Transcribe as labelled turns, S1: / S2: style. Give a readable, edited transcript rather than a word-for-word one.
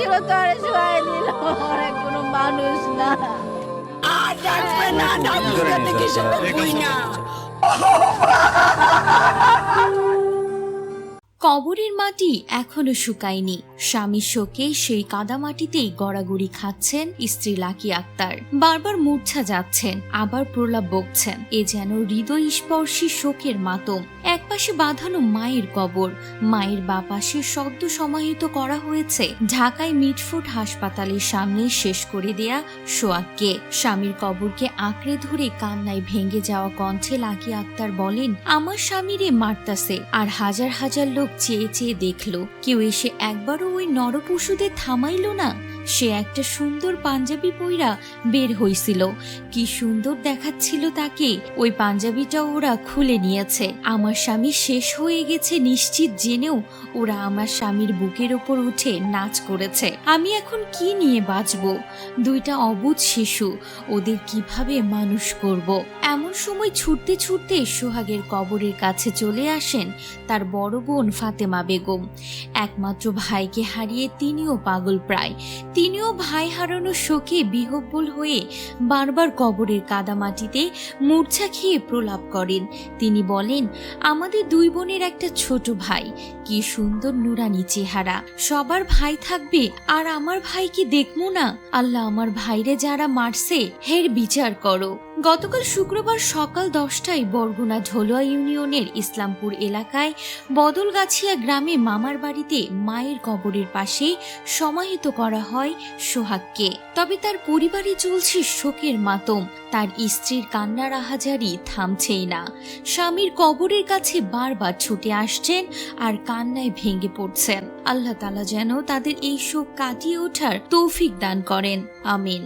S1: গেল তো আর শুয়াই দিল, অনেক কোনো মানুষ না।
S2: আর ডাকবে না, ডাকবে কিছু কই না।
S3: কবরের মাটি এখনো শুকায়নি। স্বামীর শোকে সেই কাদামাটিতেই গড়াগড়ি খাচ্ছেন স্ত্রী লাকি আক্তার। বারবার মূর্ছা যাচ্ছেন, আবার প্রলাপ বকছেন। এ যেন হৃদয় স্পর্শী শোকের মাতম। একপাশে বাঁধানো মায়ের কবর, মায়ের বাপাশে সদ্য সমাহিত করা হয়েছে ঢাকায় মিটফুট হাসপাতালের সামনে শেষ করে দেয়া সোয়াককে। স্বামীর কবরকে আঁকড়ে ধরে কান্নায় ভেঙে যাওয়া কণ্ঠে লাকি আক্তার বলেন, আমার স্বামীরে মারতাছে। আর হাজার হাজার লোক চেয়ে চেয়ে দেখলো, কেউ এসে একবারও ওই নরপশুদের থামাইলো না। সে একটা সুন্দর পাঞ্জাবি পইরা বের হইছিল, কি সুন্দর দেখাচ্ছিল তাকে। ওই পাঞ্জাবিটা ওরা খুলে নিয়েছে। আমার স্বামী শেষ হয়ে গেছে নিশ্চিত জেনেও ওরা আমার স্বামীর বুকের ওপর উঠে নাচ করেছে। আমি এখন কি নিয়ে বাঁচবো? দুইটা অবুঝ শিশু, ওদের কিভাবে মানুষ করব? এমন সময় ছুটতে ছুটতে সোহাগের কবরের কাছে চলে আসেন তার বড় বোন ফাতেমা বেগম। একমাত্র ভাইকে হারিয়ে তিনিও পাগল প্রায়। তিনিও ভাই হারানোর শোকে বিহ্বল হয়ে বারবার কবরের কাদামাটিতে মূর্ছা খেয়ে প্রলাপ করেন। তিনি বলেন, আমাদের দুই বোনের একটা ছোট ভাই, কি সুন্দর নুরানি চেহারা। সবার ভাই থাকবে আর আমার ভাইকে দেখবো না? আল্লাহ, আমার ভাইরে যারা মারছে হের বিচার করো। গতকাল শুক্রবার সকাল 10টায় বরগুনা ঢোলুয়া ইউনিয়নের ইসলামপুর এলাকায় বদলগাছিয়া গ্রামে মামার বাড়িতে মায়ের কবরের পাশে সমাহিত করা হয় সোহাগকে। তবে তার পরিবারে চলছে শোকের মাতম। তার স্ত্রীর কান্নার আহাজারি থামছেই না। স্বামীর কবরের কাছে বারবার ছুটে আসছেন আর কান্নায় ভেঙে পড়ছেন। আল্লাহ তাআলা যেন তাদের এই শোক কাটিয়ে ওঠার তৌফিক দান করেন। আমিন।